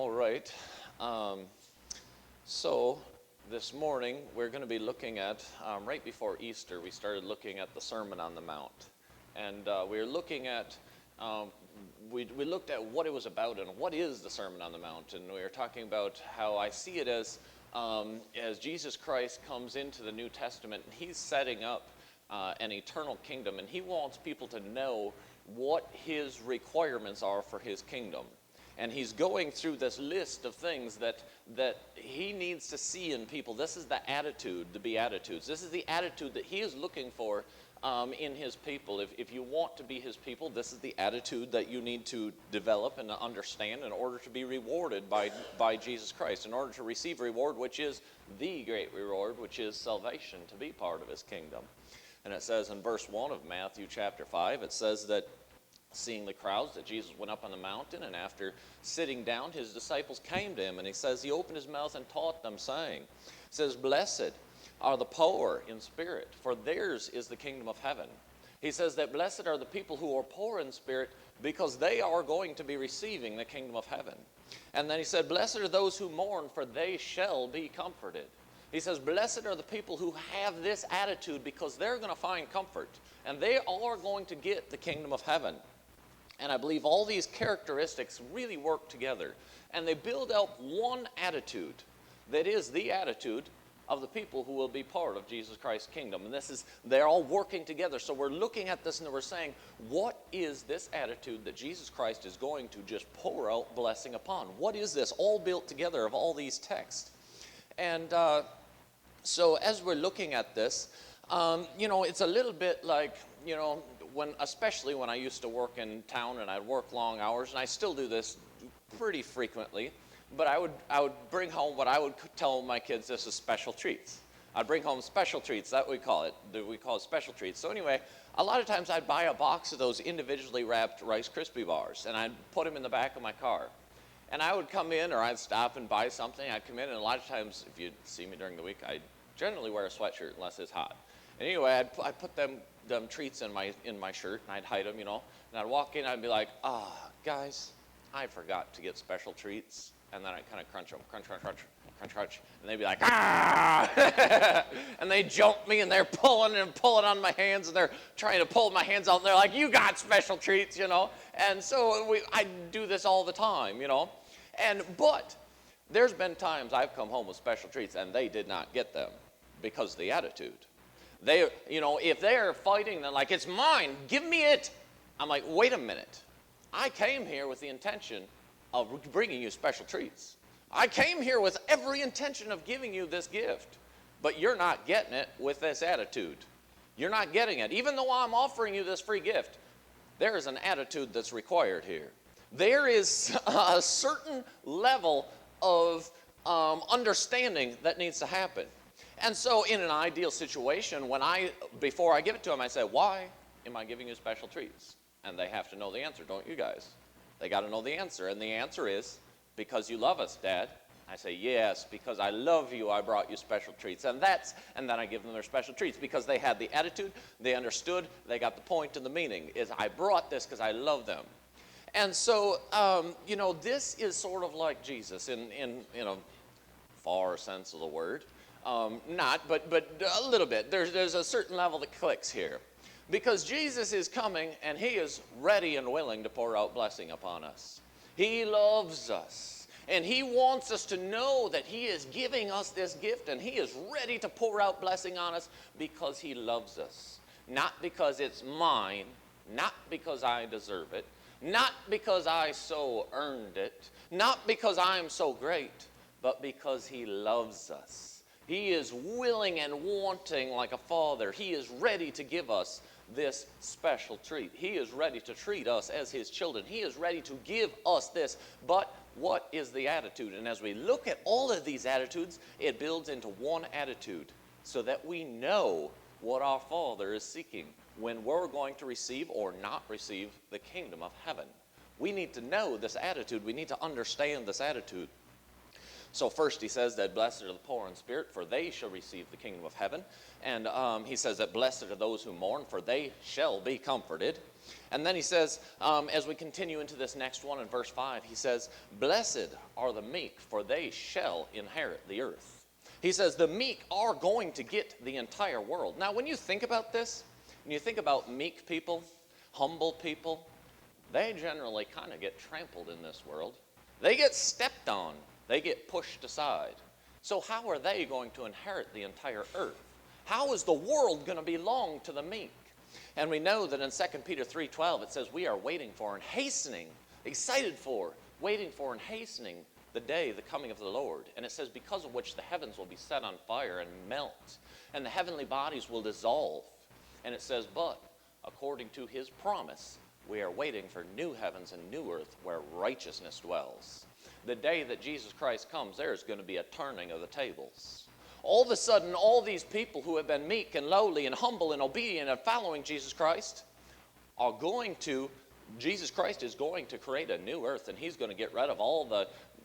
All right. Um, so this morning we're going to be looking at, right before Easter, we started looking at the Sermon on the Mount. And we were looking at, we looked at what it was about and what is the Sermon on the Mount. And we were talking about how I see it as Jesus Christ comes into the New Testament, and he's setting up an eternal kingdom. And he wants people to know what his requirements are for his kingdom. And he's going through this list of things that he needs to see in people. This is the attitude, the Beatitudes. This is the attitude that he is looking for in his people. If you want to be his people, this is the attitude that you need to develop and understand in order to be rewarded by Jesus Christ, in order to receive reward, which is the great reward, which is salvation, to be part of his kingdom. And it says in verse 1 of Matthew chapter 5, it says that seeing the crowds, that Jesus went up on the mountain, and after sitting down, his disciples came to him, and he says he opened his mouth and taught them, saying, says, "Blessed are the poor in spirit, for theirs is the kingdom of heaven." He says that blessed are the people who are poor in spirit, because they are going to be receiving the kingdom of heaven. And then he said, "Blessed are those who mourn, for they shall be comforted." He says, blessed are the people who have this attitude, because they're going to find comfort, and they are going to get the kingdom of heaven. And I believe all these characteristics really work together. And they build out one attitude that is the attitude of the people who will be part of Jesus Christ's kingdom. And they're all working together. So we're looking at this and we're saying, what is this attitude that Jesus Christ is going to just pour out blessing upon? What is this all built together of all these texts? And so as we're looking at this, it's a little bit like, especially when I used to work in town and I'd work long hours, and I still do this pretty frequently, but I would bring home what I would tell my kids, this is special treats. I'd bring home special treats, that we call it special treats. So anyway, a lot of times I'd buy a box of those individually wrapped Rice Krispie bars, and I'd put them in the back of my car. And I would come in, or I'd stop and buy something. I'd come in, and a lot of times, if you see me during the week, I generally wear a sweatshirt unless it's hot. And anyway, I'd put them treats in my shirt, and I'd hide them, and I'd walk in, and I'd be like, guys, I forgot to get special treats. And then I'd kind of crunch them, crunch, and they'd be like, and they jump me, and they're pulling on my hands, and they're trying to pull my hands out, and they're like, you got special treats, And so I do this all the time, but there's been times I've come home with special treats, and they did not get them because of the attitude. They, if they're fighting, they're like, it's mine, give me it. I'm like, wait a minute. I came here with the intention of bringing you special treats. I came here with every intention of giving you this gift, but you're not getting it with this attitude. You're not getting it. Even though I'm offering you this free gift, there is an attitude that's required here. There is a certain level of understanding that needs to happen. And so in an ideal situation, before I give it to them, I say, why am I giving you special treats? And they have to know the answer, don't you guys? They got to know the answer. And the answer is, because you love us, Dad. I say, yes, because I love you, I brought you special treats. And then I give them their special treats, because they had the attitude, they understood, they got the point and the meaning, is I brought this because I love them. And so, this is sort of like Jesus in a far sense of the word. Not, but a little bit. There's a certain level that clicks here. Because Jesus is coming, and he is ready and willing to pour out blessing upon us. He loves us. And he wants us to know that he is giving us this gift, and he is ready to pour out blessing on us because he loves us. Not because it's mine, not because I deserve it, not because I so earned it, not because I'm so great, but because he loves us. He is willing and wanting like a father. He is ready to give us this special treat. He is ready to treat us as his children. He is ready to give us this. But what is the attitude? And as we look at all of these attitudes, it builds into one attitude so that we know what our Father is seeking when we're going to receive or not receive the kingdom of heaven. We need to know this attitude. We need to understand this attitude. So first he says that blessed are the poor in spirit, for they shall receive the kingdom of heaven. And he says that blessed are those who mourn, for they shall be comforted. And then he says, as we continue into this next one in verse 5, he says, blessed are the meek, for they shall inherit the earth. He says the meek are going to get the entire world. Now, when you think about this, when you think about meek people, humble people, they generally kind of get trampled in this world. They get stepped on. They get pushed aside. So how are they going to inherit the entire earth? How is the world going to belong to the meek? And we know that in 2 Peter 3:12 it says we are waiting for and hastening, excited for, waiting for and hastening the day, the coming of the Lord. And it says because of which the heavens will be set on fire and melt, and the heavenly bodies will dissolve. And it says, but according to his promise, we are waiting for new heavens and new earth where righteousness dwells. The day that Jesus Christ comes, there's going to be a turning of the tables. All of a sudden, all these people who have been meek and lowly and humble and obedient and following Jesus Christ are going to, Jesus Christ is going to create a new earth, and he's going to get rid of all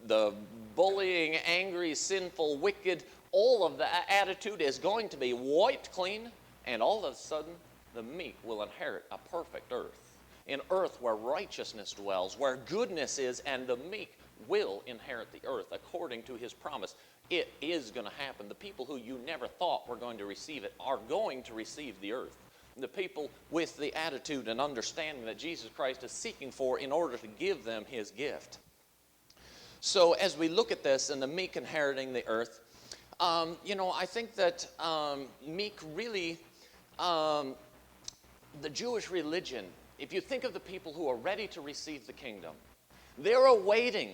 the bullying, angry, sinful, wicked, all of the attitude is going to be wiped clean, and all of a sudden, the meek will inherit a perfect earth. An earth where righteousness dwells, where goodness is, and the meek will inherit the earth according to his promise. It is going to happen. The people who you never thought were going to receive it are going to receive the earth. The people with the attitude and understanding that Jesus Christ is seeking for in order to give them his gift. So as we look at this and the meek inheriting the earth, I think that meek really, the Jewish religion, if you think of the people who are ready to receive the kingdom, they're awaiting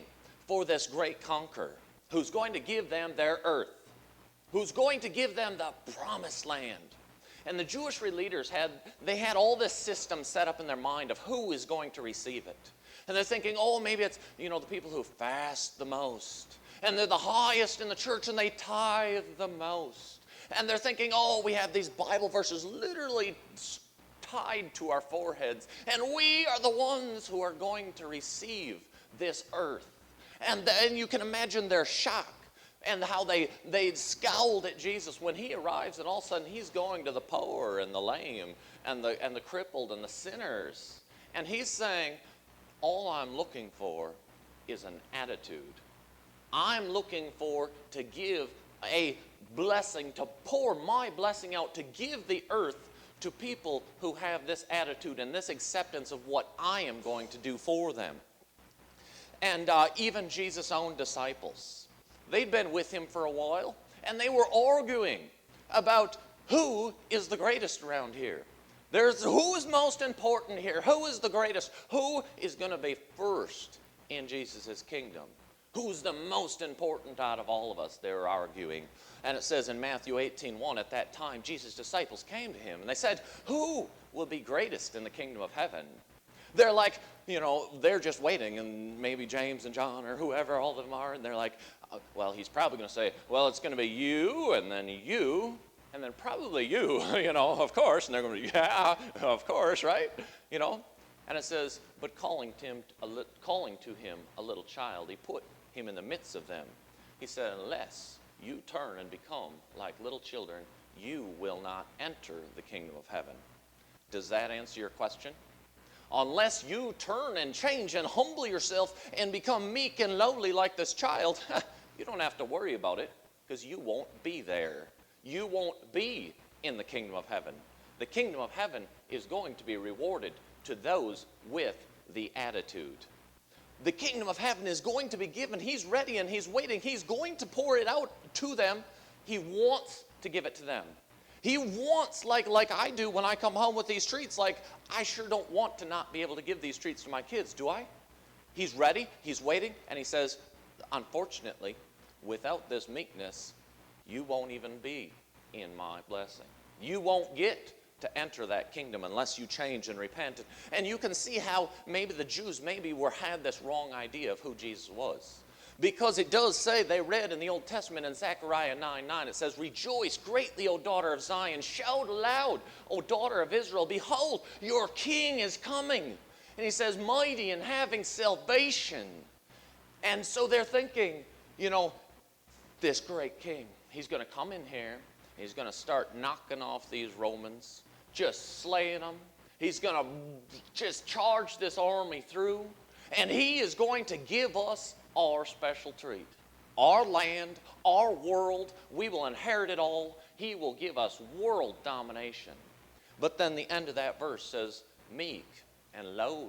for this great conqueror who's going to give them their earth, who's going to give them the promised land. And the Jewish leaders had all this system set up in their mind of who is going to receive it. And they're thinking, oh, maybe it's, the people who fast the most. And they're the highest in the church and they tithe the most. And they're thinking, oh, we have these Bible verses literally tied to our foreheads. And we are the ones who are going to receive this earth. And then you can imagine their shock and how they scowled at Jesus when he arrives, and all of a sudden he's going to the poor and the lame and the crippled and the sinners. And he's saying, all I'm looking for is an attitude. I'm looking for to give a blessing, to pour my blessing out, to give the earth to people who have this attitude and this acceptance of what I am going to do for them. And even Jesus' own disciples, they'd been with him for a while, and they were arguing about who is the greatest around here. Who is most important here? Who is the greatest? Who is going to be first in Jesus' kingdom? Who's the most important out of all of us? They're arguing. And it says in Matthew 18:1, at that time, Jesus' disciples came to him, and they said, who will be greatest in the kingdom of heaven? They're like, they're just waiting, and maybe James and John or whoever all of them are, and they're like, well, he's probably going to say, well, it's going to be you, and then probably you, of course. And they're going to, yeah, of course, right? And it says, but calling to him a little child, he put him in the midst of them. He said, unless you turn and become like little children, you will not enter the kingdom of heaven. Does that answer your question? Unless you turn and change and humble yourself and become meek and lowly like this child, you don't have to worry about it, because you won't be there. You won't be in the kingdom of heaven. The kingdom of heaven is going to be rewarded to those with the attitude. The kingdom of heaven is going to be given. He's ready and he's waiting. He's going to pour it out to them. He wants to give it to them. He wants, like I do when I come home with these treats, I sure don't want to not be able to give these treats to my kids, do I? He's ready, he's waiting, and he says, unfortunately, without this meekness, you won't even be in my blessing. You won't get to enter that kingdom unless you change and repent. And you can see how maybe the Jews had this wrong idea of who Jesus was. Because it does say, they read in the Old Testament in Zechariah 9:9, it says, rejoice greatly, O daughter of Zion. Shout aloud, O daughter of Israel. Behold, your king is coming. And he says, mighty and having salvation. And so they're thinking, this great king. He's going to come in here. He's going to start knocking off these Romans, just slaying them. He's going to just charge this army through. And he is going to give us our special treat. Our land, our world, we will inherit it all. He will give us world domination. But then the end of that verse says, meek and lowly,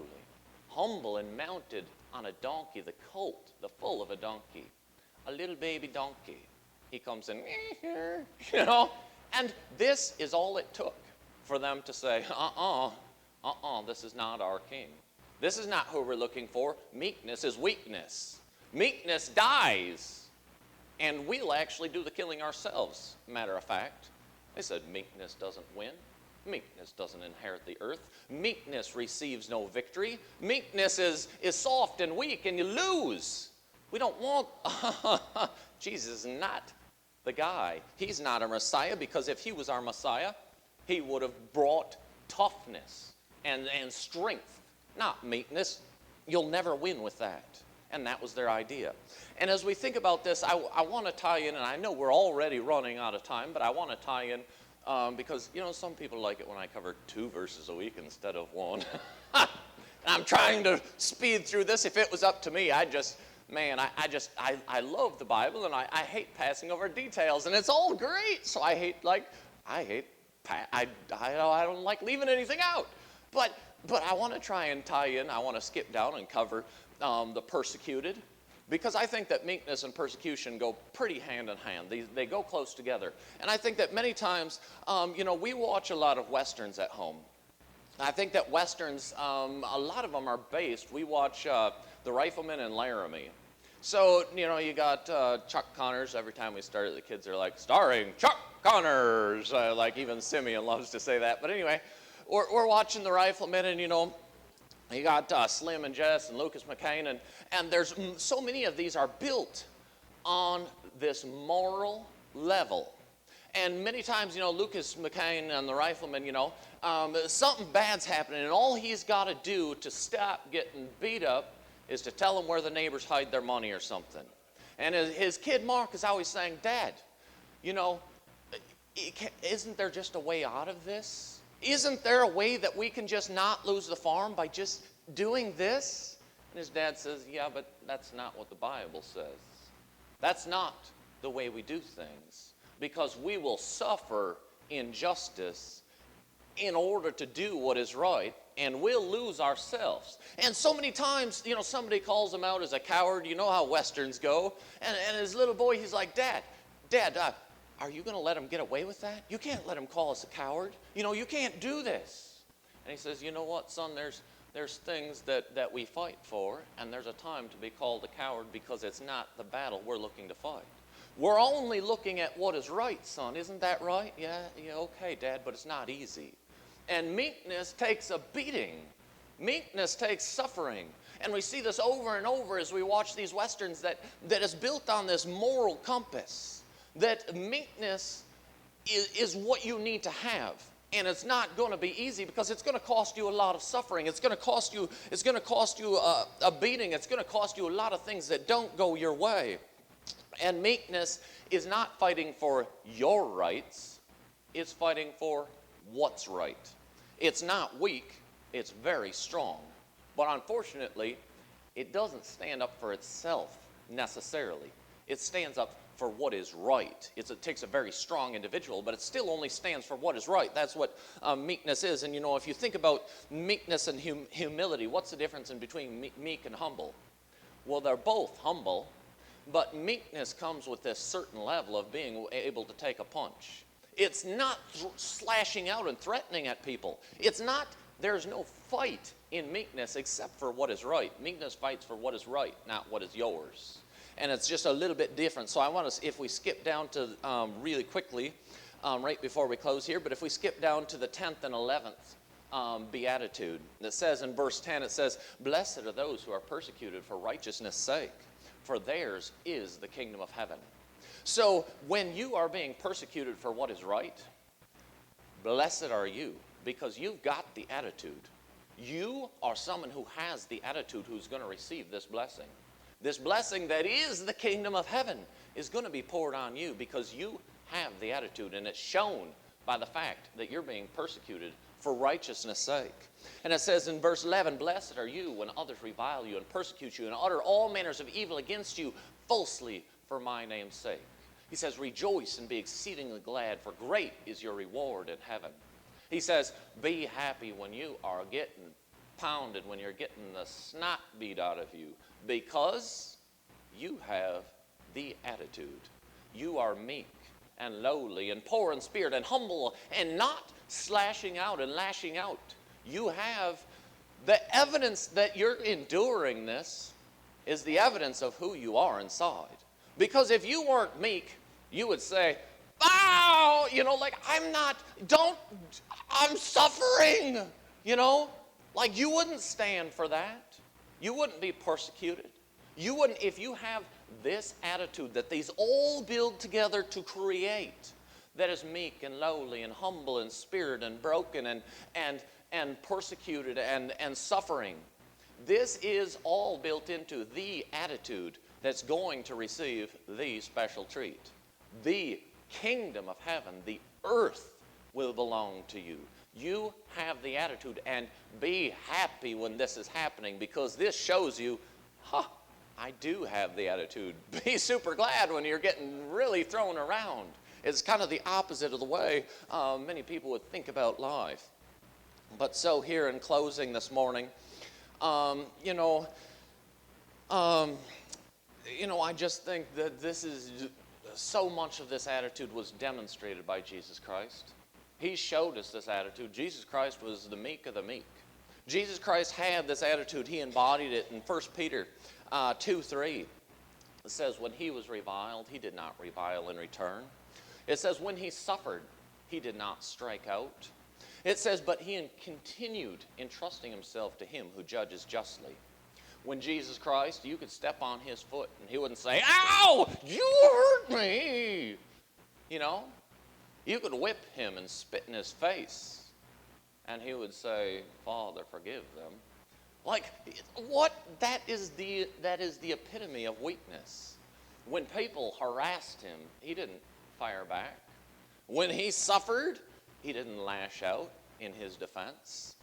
humble and mounted on a donkey, the colt, the foal of a donkey, a little baby donkey. He comes in, you know, and this is all it took for them to say, this is not our king. This is not who we're looking for. Meekness is weakness. Meekness dies, and we'll actually do the killing ourselves, matter of fact. They said meekness doesn't win. Meekness doesn't inherit the earth. Meekness receives no victory. Meekness is soft and weak, and you lose. We don't want... Jesus is not the guy. He's not our Messiah, because if he was our Messiah, he would have brought toughness and strength, not meekness. You'll never win with that. And that was their idea. And as we think about this, I want to tie in, and I know we're already running out of time, but I want to tie in because, you know, some people like it when I cover 2 verses a week instead of 1. I'm trying to speed through this. If it was up to me, I love the Bible, and I hate passing over details, and it's all great. So I don't like leaving anything out. But I want to try and tie in. I want to skip down and cover the persecuted, because I think that meekness and persecution go pretty hand in hand. They go close together. And I think that many times, we watch a lot of Westerns at home. I think that Westerns, a lot of them are based. We watch The Rifleman and Laramie. So, you got Chuck Connors. Every time we start it, the kids are like, starring Chuck Connors. Like even Simeon loves to say that. But anyway, we're watching The Rifleman, and, you got Slim and Jess and Lucas McCain, and there's so many of these are built on this moral level. And many times, Lucas McCain and the Rifleman, something bad's happening, and all he's got to do to stop getting beat up is to tell them where the neighbors hide their money or something. And his kid Mark is always saying, Dad, isn't there just a way out of this? Isn't there a way that we can just not lose the farm by just doing this? And his dad says, yeah, but that's not what the Bible says. That's not the way we do things, because we will suffer injustice in order to do what is right, and we'll lose ourselves. And so many times, somebody calls him out as a coward. You know how Westerns go. And his little boy, he's like, Dad, are you going to let him get away with that? You can't let him call us a coward. You can't do this. And he says, you know what, son, there's things that we fight for, and there's a time to be called a coward, because it's not the battle we're looking to fight. We're only looking at what is right, son. Isn't that right? Yeah, okay, Dad, but it's not easy. And meekness takes a beating. Meekness takes suffering. And we see this over and over as we watch these Westerns that is built on this moral compass. That meekness is what you need to have. And it's not going to be easy, because it's going to cost you a lot of suffering. It's going to cost you a beating. It's going to cost you a lot of things that don't go your way. And meekness is not fighting for your rights. It's fighting for what's right. It's not weak. It's very strong. But unfortunately, it doesn't stand up for itself necessarily. It stands up for what is right. It takes a very strong individual, but it still only stands for what is right. That's what meekness is. And if you think about meekness and humility, what's the difference in between meek and humble? Well, they're both humble, but meekness comes with this certain level of being able to take a punch. It's not slashing out and threatening at people. There's no fight in meekness except for what is right. Meekness fights for what is right, not what is yours. And it's just a little bit different. So I want to, if we skip down to really quickly, right before we close here, but if we skip down to the 10th and 11th beatitude, it says in verse 10, it says, blessed are those who are persecuted for righteousness' sake, for theirs is the kingdom of heaven. So when you are being persecuted for what is right, blessed are you, because you've got the attitude. You are someone who has the attitude who's going to receive this blessing. This blessing that is the kingdom of heaven. is going to be poured on you because you have the attitude, and it's shown by the fact that you're being persecuted for righteousness' sake. And it says in verse 11, blessed are you when others revile you and persecute you and utter all manners of evil against you falsely for my name's sake. He says, rejoice and be exceedingly glad, for great is your reward in heaven. He says, be happy when you are getting pounded, when you're getting the snot beat out of you, because you have the attitude. You are meek and lowly and poor in spirit and humble and not slashing out and lashing out. You have the evidence that you're enduring this is the evidence of who you are inside. Because if you weren't meek, you would say, "Wow, like I'm suffering," like you wouldn't stand for that. You wouldn't be persecuted. You wouldn't, if you have this attitude that these all build together to create, that is meek and lowly and humble in spirit and broken and persecuted and suffering. This is all built into the attitude that's going to receive the special treat. The kingdom of heaven, the earth will belong to you. You have the attitude, and be happy when this is happening, because this shows you, I do have the attitude. Be super glad when you're getting really thrown around. It's kind of the opposite of the way many people would think about life. But so here in closing this morning, I just think that this is so much of this attitude was demonstrated by Jesus Christ. He showed us this attitude. Jesus Christ was the meek of the meek. Jesus Christ had this attitude. He embodied it in 1 Peter 2:3. It says, when he was reviled, he did not revile in return. It says, when he suffered, he did not strike out. It says, but he continued entrusting himself to him who judges justly. When Jesus Christ, you could step on his foot and he wouldn't say, ow, you hurt me. You could whip him and spit in his face and he would say, Father, forgive them. Like, that is the epitome of weakness. When people harassed him, he didn't fire back. When he suffered, he didn't lash out in his defense.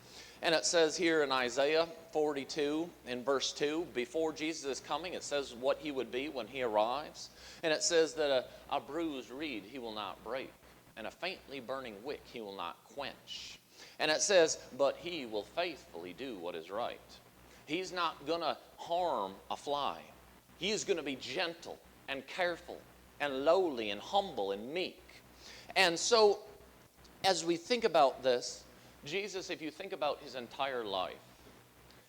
And it says here in Isaiah 42 in verse 2, before Jesus is coming, it says what he would be when he arrives. And it says that a bruised reed he will not break, and a faintly burning wick he will not quench. And it says, but he will faithfully do what is right. He's not going to harm a fly. He is going to be gentle and careful and lowly and humble and meek. And so, as we think about this, Jesus, if you think about his entire life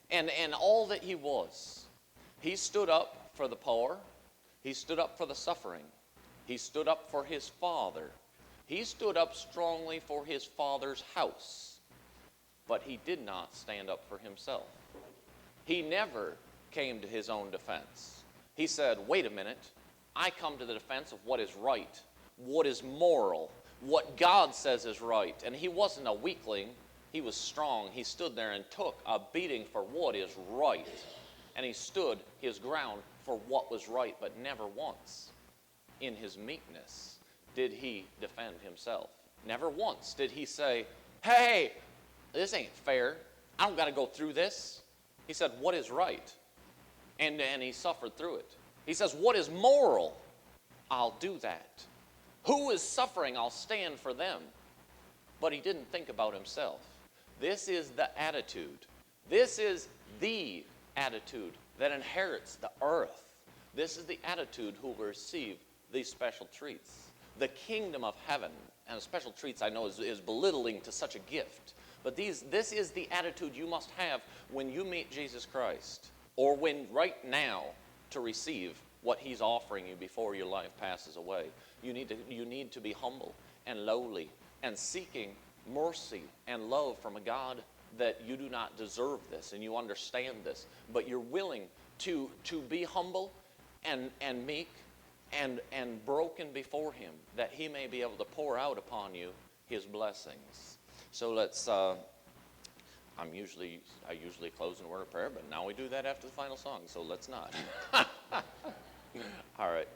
and all that he was, he stood up for the poor. He stood up for the suffering. He stood up for his Father. He stood up strongly for his Father's house. But he did not stand up for himself. He never came to his own defense. He said, wait a minute, I come to the defense of what is right, what is moral, what God says is right. And he wasn't a weakling. He was strong. He stood there and took a beating for what is right. And he stood his ground for what was right, but never once in his meekness did he defend himself. Never once did he say, hey, this ain't fair. I don't got to go through this. He said, what is right? And he suffered through it. He says, what is moral? I'll do that. Who is suffering? I'll stand for them. But he didn't think about himself. This is the attitude. This is the attitude that inherits the earth. This is the attitude who will receive these special treats. The kingdom of heaven, and special treats I know is belittling to such a gift. But this is the attitude you must have when you meet Jesus Christ, or when right now to receive what he's offering you before your life passes away. You need to be humble and lowly and seeking mercy and love from a God that you do not deserve this, and you understand this, but you're willing to be humble and meek and broken before him, that he may be able to pour out upon you his blessings. So let's, I usually close in a word of prayer, but now we do that after the final song, so let's not. All right.